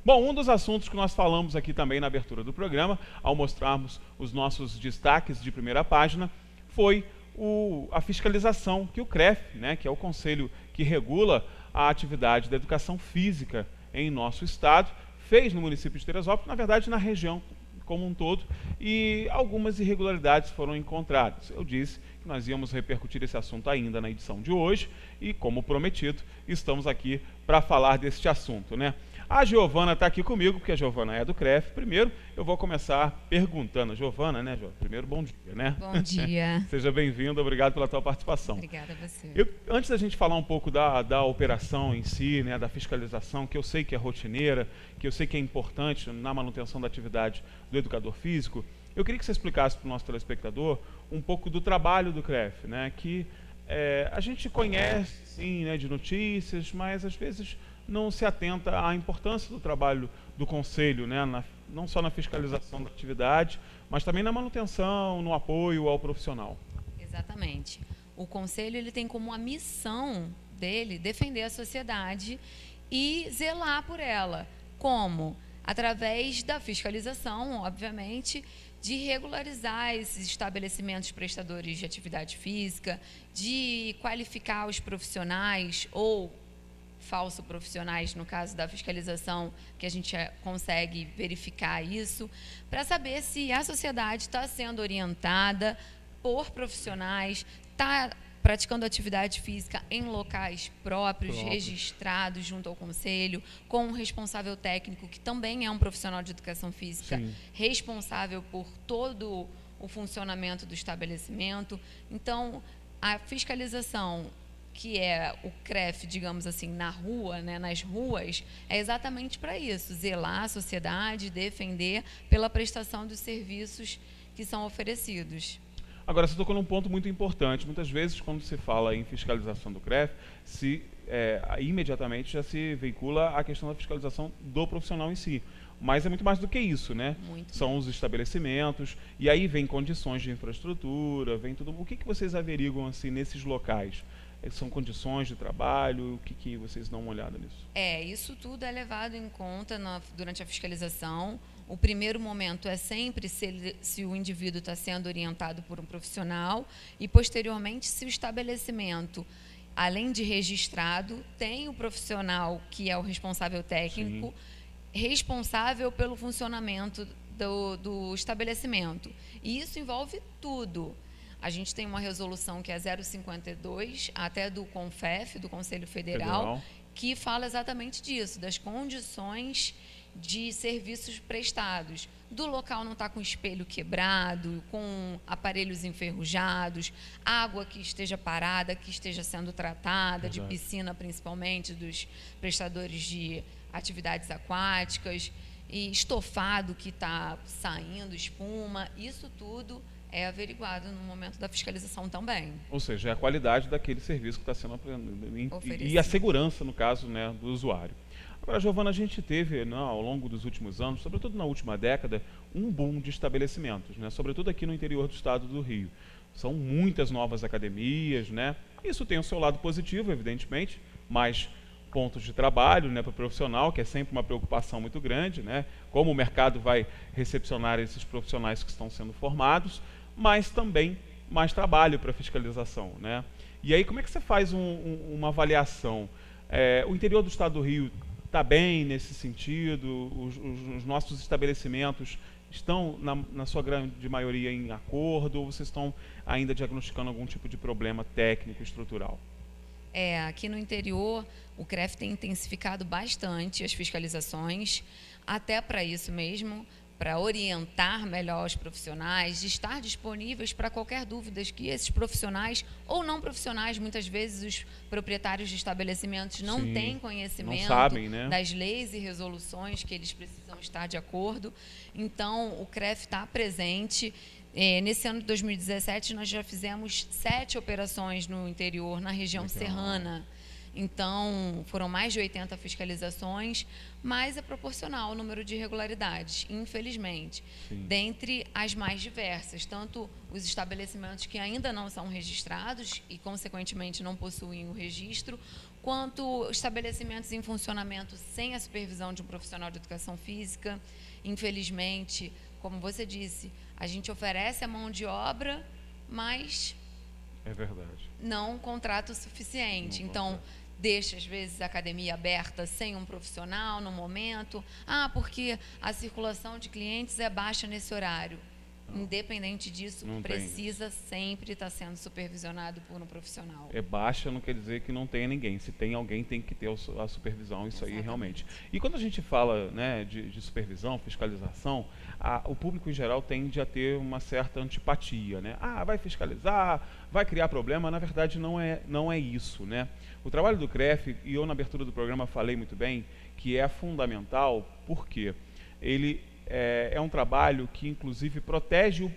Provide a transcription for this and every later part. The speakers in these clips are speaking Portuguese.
Bom, um dos assuntos que nós falamos aqui também na abertura do programa, ao mostrarmos os nossos destaques de primeira página, foi a fiscalização que o CREF, né, que é o conselho que regula a atividade da educação física em nosso estado, fez no município de Teresópolis, na verdade na região como um todo, e algumas irregularidades foram encontradas. Eu disse que nós íamos repercutir esse assunto ainda na edição de hoje e, como prometido, estamos aqui para falar deste assunto, né? A Giovana está aqui comigo, porque a Giovana é do CREF. Primeiro, eu vou começar perguntando a Giovana, né, Giovana? Primeiro, bom dia, né? Bom dia. Seja bem-vinda, obrigado pela tua participação. Obrigada a você. Antes da gente falar um pouco da operação em si, né, da fiscalização, que eu sei que é rotineira, que eu sei que é importante na manutenção da atividade do educador físico, eu queria que você explicasse para o nosso telespectador um pouco do trabalho do CREF, né, que a gente conhece, sim, né, de notícias, mas às vezes não se atenta à importância do trabalho do Conselho, né, não só na fiscalização da atividade, mas também na manutenção, no apoio ao profissional. Exatamente. O Conselho ele tem como a missão dele defender a sociedade e zelar por ela. Como? Através da fiscalização, obviamente, de regularizar esses estabelecimentos prestadores de atividade física, de qualificar os profissionais ou falso profissionais, no caso da fiscalização, que a gente consegue verificar isso, para saber se a sociedade está sendo orientada por profissionais, está praticando atividade física em locais próprios, registrados junto ao conselho, com um responsável técnico, que também é um profissional de educação física, sim, responsável por todo o funcionamento do estabelecimento. Então, a fiscalização, que é o CREF, digamos assim, na rua, né, nas ruas, é exatamente para isso, zelar a sociedade, defender pela prestação dos serviços que são oferecidos. Agora, você tocou num ponto muito importante. Muitas vezes, quando se fala em fiscalização do CREF, imediatamente já se veicula a questão da fiscalização do profissional em si. Mas é muito mais do que isso, né? São os estabelecimentos, e aí vem condições de infraestrutura, vem tudo. O que vocês averiguam assim, nesses locais? São condições de trabalho? O que vocês dão uma olhada nisso? Isso tudo é levado em conta durante a fiscalização. O primeiro momento é sempre se o indivíduo está sendo orientado por um profissional e, posteriormente, se o estabelecimento, além de registrado, tem o profissional que é o responsável técnico, sim, responsável pelo funcionamento do estabelecimento. E isso envolve tudo. A gente tem uma resolução que é 052, até do CONFEF, do Conselho Federal, que fala exatamente disso, das condições de serviços prestados. Do local não estar com espelho quebrado, com aparelhos enferrujados, água que esteja parada, que esteja sendo tratada, de piscina principalmente, dos prestadores de atividades aquáticas, e estofado que está saindo, espuma, isso tudo é averiguado no momento da fiscalização também. Ou seja, é a qualidade daquele serviço que está sendo oferecido. E a segurança, no caso, né, do usuário. Agora, Giovana, a gente teve, ao longo dos últimos anos, sobretudo na última década, um boom de estabelecimentos, né, sobretudo aqui no interior do estado do Rio. São muitas novas academias, né? Isso tem o seu lado positivo, evidentemente, mais pontos de trabalho, né, para o profissional, que é sempre uma preocupação muito grande, né? Como o mercado vai recepcionar esses profissionais que estão sendo formados, mas também mais trabalho para fiscalização, né? E aí, como é que você faz uma avaliação? O interior do estado do Rio está bem nesse sentido? Os nossos estabelecimentos estão, na sua grande maioria, em acordo, ou vocês estão ainda diagnosticando algum tipo de problema técnico, estrutural? Aqui no interior, o CREF tem intensificado bastante as fiscalizações, até para isso mesmo, para orientar melhor os profissionais, de estar disponíveis para qualquer dúvida que esses profissionais ou não profissionais, muitas vezes os proprietários de estabelecimentos não Sim, têm conhecimento, não sabem, né, das leis e resoluções que eles precisam estar de acordo. Então, o CREF está presente. Nesse ano de 2017, nós já fizemos 7 operações no interior, na região serrana. Então, foram mais de 80 fiscalizações, mas é proporcional ao número de irregularidades, infelizmente. Sim. Dentre as mais diversas, tanto os estabelecimentos que ainda não são registrados e, consequentemente, não possuem o registro, quanto estabelecimentos em funcionamento sem a supervisão de um profissional de educação física. Infelizmente, como você disse, a gente oferece a mão de obra, mas é verdade, não contrata o suficiente. Então, deixa, às vezes, a academia aberta sem um profissional no momento. Porque a circulação de clientes é baixa nesse horário. Independente disso, precisa sempre estar sendo supervisionado por um profissional. É baixa não quer dizer que não tenha ninguém. Se tem alguém, tem que ter a supervisão, isso aí realmente. E quando a gente fala, né, de supervisão, fiscalização, o público em geral tende a ter uma certa antipatia, né? Vai fiscalizar, vai criar problema. Na verdade, não é isso, né? O trabalho do CREF, e eu na abertura do programa falei muito bem, que é fundamental, porque ele é um trabalho que, inclusive, protege o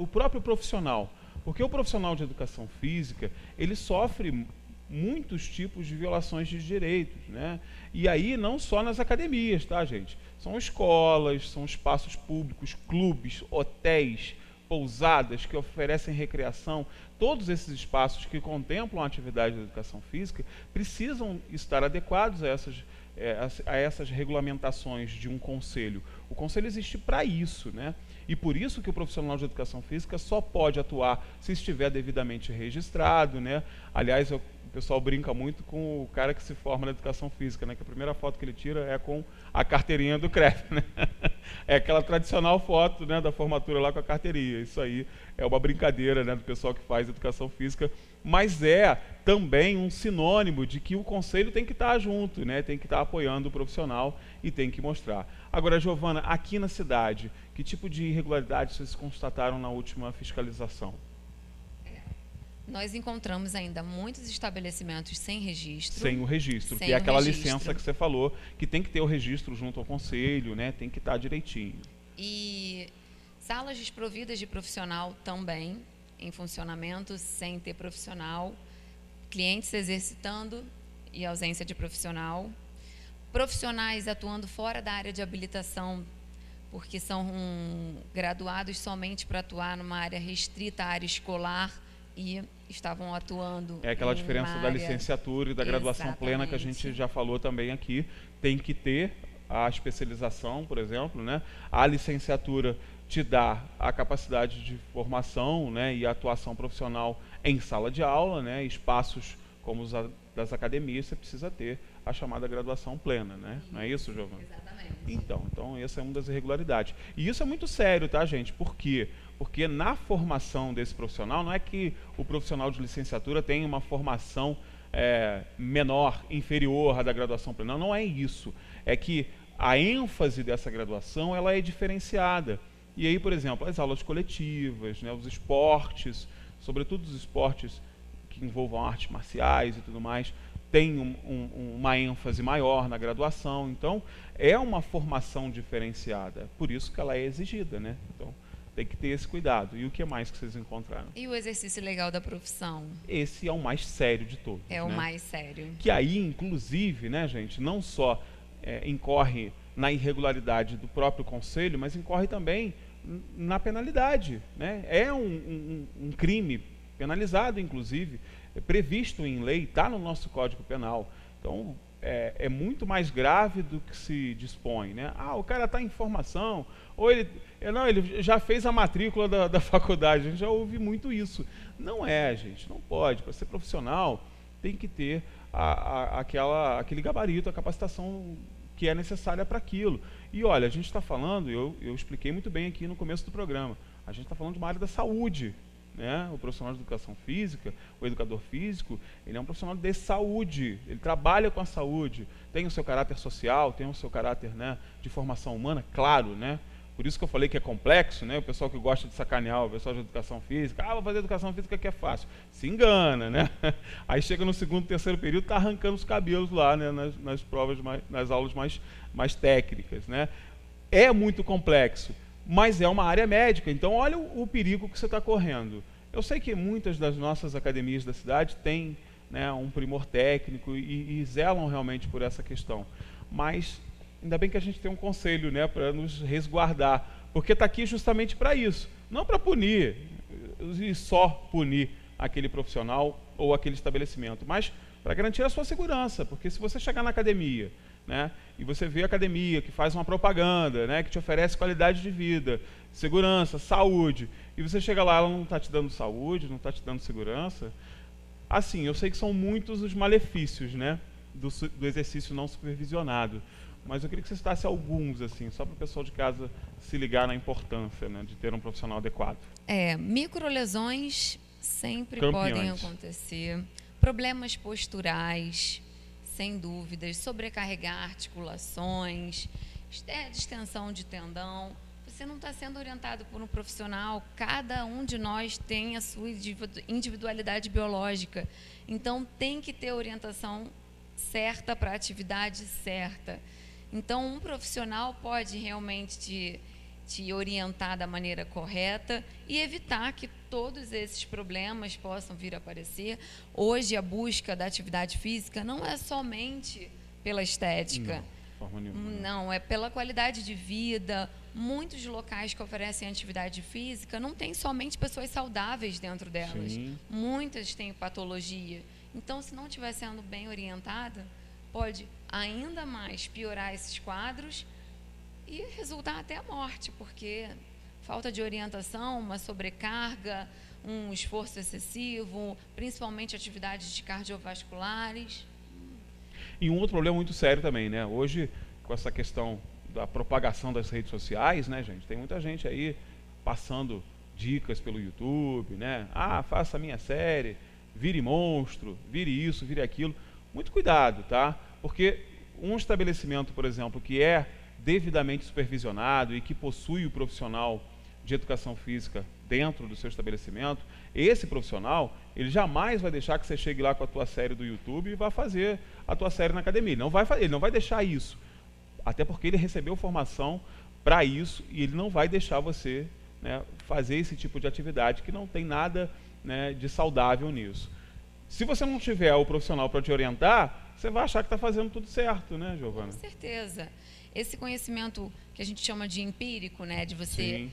próprio profissional. Porque o profissional de educação física, ele sofre muitos tipos de violações de direitos, né? E aí, não só nas academias, tá, gente? São escolas, são espaços públicos, clubes, hotéis, pousadas que oferecem recreação. Todos esses espaços que contemplam a atividade da educação física precisam estar adequados a essas regulamentações de um conselho. O conselho existe para isso, né? E por isso que o profissional de educação física só pode atuar se estiver devidamente registrado, né? Aliás, o pessoal brinca muito com o cara que se forma na educação física, né? Que a primeira foto que ele tira é com a carteirinha do CREF, né? É aquela tradicional foto, né, da formatura lá com a carteirinha. Isso aí é uma brincadeira, né, do pessoal que faz educação física, mas é também um sinônimo de que o conselho tem que estar junto, né? Tem que estar apoiando o profissional e tem que mostrar. Agora, Giovana, aqui na cidade, que tipo de irregularidades vocês constataram na última fiscalização? Nós encontramos ainda muitos estabelecimentos sem registro. Sem o registro, que é aquela licença que você falou, que tem que ter o registro junto ao conselho, né? Tem que estar direitinho. E salas desprovidas de profissional também, em funcionamento, sem ter profissional. Clientes se exercitando e ausência de profissional. Profissionais atuando fora da área de habilitação, porque são graduados somente para atuar numa área restrita, área escolar, e estavam atuando. É aquela diferença da licenciatura e da graduação plena que a gente já falou também aqui. Tem que ter a especialização, por exemplo, né? A licenciatura te dá a capacidade de formação, né, e atuação profissional em sala de aula, né? Espaços como os das academias, você precisa ter a chamada graduação plena, né? Não é isso, Giovana? Exatamente. Então essa é uma das irregularidades. E isso é muito sério, tá, gente? Por quê? Porque na formação desse profissional, não é que o profissional de licenciatura tem uma formação menor, inferior à da graduação plena. Não é isso. É que a ênfase dessa graduação ela é diferenciada. E aí, por exemplo, as aulas coletivas, né, os esportes, sobretudo os esportes que envolvam artes marciais e tudo mais, tem uma ênfase maior na graduação. Então, é uma formação diferenciada. Por isso que ela é exigida, né? Então, tem que ter esse cuidado. E o que mais que vocês encontraram? E o exercício legal da profissão? Esse é o mais sério de todos. É, né? O mais sério. Que aí, inclusive, né, gente, não só incorre na irregularidade do próprio conselho, mas incorre também na penalidade, né? É um crime penalizado, inclusive, previsto em lei, está no nosso Código Penal. Então, é muito mais grave do que se dispõe, né? O cara está em formação, ou ele já fez a matrícula da faculdade, a gente já ouve muito isso. Não é, gente, não pode. Para ser profissional, tem que ter aquele gabarito, a capacitação que é necessária para aquilo. E olha, a gente está falando, eu expliquei muito bem aqui no começo do programa, a gente está falando de uma área da saúde, né? O profissional de educação física, o educador físico, ele é um profissional de saúde, ele trabalha com a saúde, tem o seu caráter social, tem o seu caráter, né, de formação humana, claro, né? Por isso que eu falei que é complexo, né? O pessoal que gosta de sacanear o pessoal de educação física, vou fazer educação física que é fácil. Se engana, né? Aí chega no segundo, terceiro período, está arrancando os cabelos lá, né, nas provas, nas aulas mais técnicas, né? É muito complexo, mas é uma área médica, então olha o perigo que você está correndo. Eu sei que muitas das nossas academias da cidade têm, né, um primor técnico e zelam realmente por essa questão. Mas ainda bem que a gente tem um conselho, né, para nos resguardar, porque está aqui justamente para isso, não para punir e só punir aquele profissional ou aquele estabelecimento, mas para garantir a sua segurança, porque se você chegar na academia, né, e você vê a academia que faz uma propaganda, né, que te oferece qualidade de vida, segurança, saúde, e você chega lá, ela não está te dando saúde, não está te dando segurança, assim, eu sei que são muitos os malefícios, né, do exercício não supervisionado, mas eu queria que você citasse alguns, assim, só para o pessoal de casa se ligar na importância, né, de ter um profissional adequado. Microlesões sempre podem acontecer. Problemas posturais, sem dúvidas. Sobrecarregar articulações, distensão de tendão. Você não está sendo orientado por um profissional. Cada um de nós tem a sua individualidade biológica. Então, tem que ter orientação certa para a atividade certa. Então, um profissional pode realmente te orientar da maneira correta e evitar que todos esses problemas possam vir a aparecer. Hoje, a busca da atividade física não é somente pela estética. Não, é pela qualidade de vida. Muitos locais que oferecem atividade física não tem somente pessoas saudáveis dentro delas. Sim. Muitas têm patologia. Então, se não estiver sendo bem orientada, pode ainda mais piorar esses quadros e resultar até a morte, porque falta de orientação, uma sobrecarga, um esforço excessivo, principalmente atividades de cardiovasculares. E um outro problema muito sério também, né? Hoje, com essa questão da propagação das redes sociais, né, gente? Tem muita gente aí passando dicas pelo YouTube, né? Ah, faça a minha série, vire monstro, vire isso, vire aquilo. Muito cuidado, tá? Porque um estabelecimento, por exemplo, que é devidamente supervisionado e que possui o profissional de educação física dentro do seu estabelecimento, esse profissional, ele jamais vai deixar que você chegue lá com a tua série do YouTube e vá fazer a tua série na academia. Ele não vai deixar isso, até porque ele recebeu formação para isso e ele não vai deixar você, né, fazer esse tipo de atividade que não tem nada, né, de saudável nisso. Se você não tiver o profissional para te orientar, você vai achar que está fazendo tudo certo, né, Giovana? Com certeza. Esse conhecimento que a gente chama de empírico, né, de você Sim.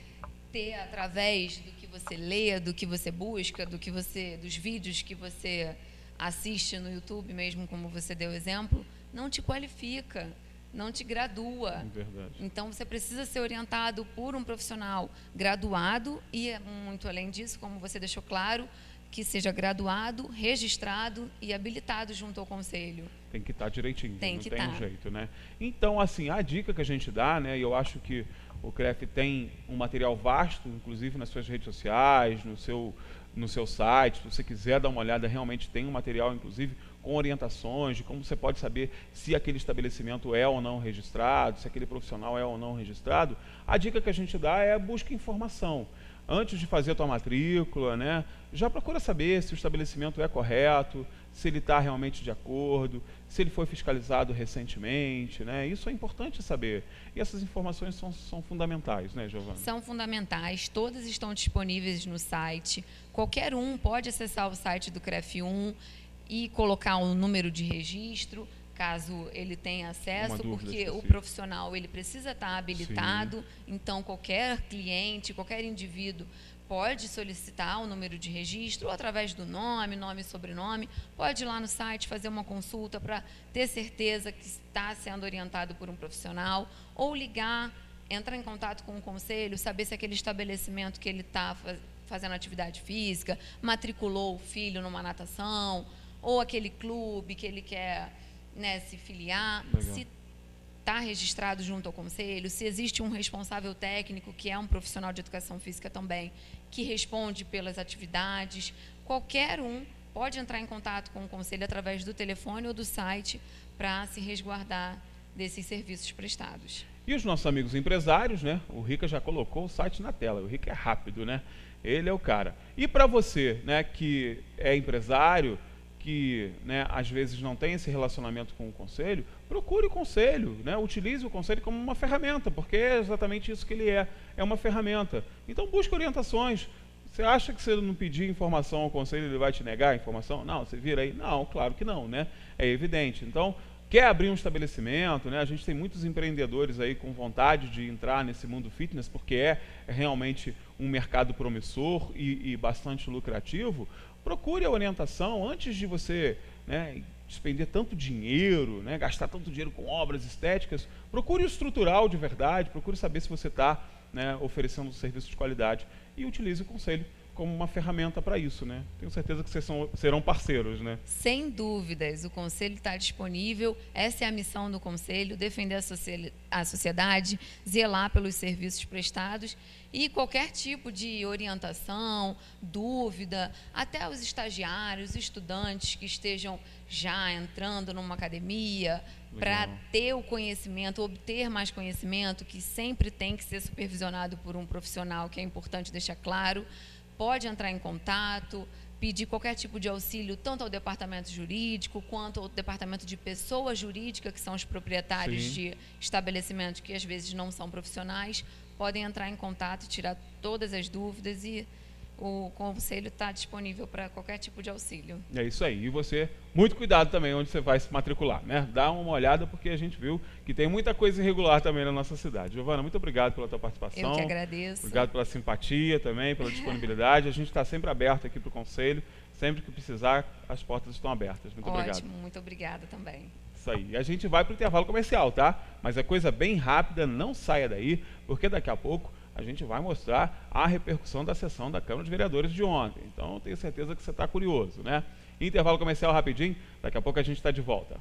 ter através do que você lê, do que você busca, dos vídeos que você assiste no YouTube, mesmo como você deu exemplo, não te qualifica, não te gradua. É verdade. Então você precisa ser orientado por um profissional graduado e, muito além disso, como você deixou claro, que seja graduado, registrado e habilitado junto ao conselho. Tem que estar direitinho, não tem jeito, né? Então, assim, a dica que a gente dá, né, e eu acho que o CREF tem um material vasto, inclusive nas suas redes sociais, no seu site, se você quiser dar uma olhada, realmente tem um material, inclusive, com orientações de como você pode saber se aquele estabelecimento é ou não registrado, se aquele profissional é ou não registrado. A dica que a gente dá é busque informação. Antes de fazer a tua matrícula, né, já procura saber se o estabelecimento é correto, se ele está realmente de acordo, se ele foi fiscalizado recentemente, né? Isso é importante saber. E essas informações são fundamentais, né, Giovana? São fundamentais, todas estão disponíveis no site. Qualquer um pode acessar o site do CREF1 e colocar um número de registro, caso ele tenha acesso, porque o profissional ele precisa estar habilitado. Sim. Então qualquer cliente, qualquer indivíduo pode solicitar o número de registro ou através do nome e sobrenome, pode ir lá no site fazer uma consulta para ter certeza que está sendo orientado por um profissional, ou ligar, entrar em contato com o conselho, saber se aquele estabelecimento que ele está fazendo atividade física matriculou o filho numa natação, ou aquele clube que ele quer, né, se filiar. Legal. Se está registrado junto ao conselho, se existe um responsável técnico, que é um profissional de educação física também, que responde pelas atividades. Qualquer um pode entrar em contato com o conselho através do telefone ou do site para se resguardar desses serviços prestados. E os nossos amigos empresários, né? O Rica já colocou o site na tela. O Rica é rápido, né? Ele é o cara. E para você, né, que é empresário, que, né, às vezes não tem esse relacionamento com o conselho, procure o conselho, né? Utilize o conselho como uma ferramenta, porque é exatamente isso que ele é uma ferramenta. Então busque orientações, Você acha que se ele não pedir informação ao conselho, ele vai te negar a informação? Não, você vira aí, não, claro que não, né? É evidente. Então, quer abrir um estabelecimento, né? A gente tem muitos empreendedores aí com vontade de entrar nesse mundo fitness, porque é realmente um mercado promissor e bastante lucrativo. Procure a orientação antes de você, né, despender tanto dinheiro, né, gastar tanto dinheiro com obras estéticas. Procure o estrutural de verdade, procure saber se você está, né, oferecendo um serviço de qualidade e utilize o conselho como uma ferramenta para isso, né? Tenho certeza que vocês serão parceiros, né? Sem dúvidas, o Conselho está disponível, essa é a missão do Conselho, defender a sociedade, zelar pelos serviços prestados e qualquer tipo de orientação, dúvida, até os estagiários, estudantes que estejam já entrando numa academia, para ter o conhecimento, obter mais conhecimento, que sempre tem que ser supervisionado por um profissional, que é importante deixar claro. Pode entrar em contato, pedir qualquer tipo de auxílio, tanto ao departamento jurídico, quanto ao departamento de pessoa jurídica, que são os proprietários Sim. de estabelecimentos que às vezes não são profissionais, podem entrar em contato e tirar todas as dúvidas e o conselho está disponível para qualquer tipo de auxílio. É isso aí. E você, muito cuidado também onde você vai se matricular, né? Dá uma olhada, porque a gente viu que tem muita coisa irregular também na nossa cidade. Giovana, muito obrigado pela tua participação. Eu que agradeço. Obrigado pela simpatia também, pela disponibilidade. A gente está sempre aberto aqui para o conselho. Sempre que precisar, as portas estão abertas. Muito obrigado. Ótimo, muito obrigada também. Isso aí. E a gente vai para o intervalo comercial, tá? Mas é coisa bem rápida, não saia daí, porque daqui a pouco a gente vai mostrar a repercussão da sessão da Câmara de Vereadores de ontem. Então, tenho certeza que você está curioso, né? Intervalo comercial rapidinho, daqui a pouco a gente está de volta.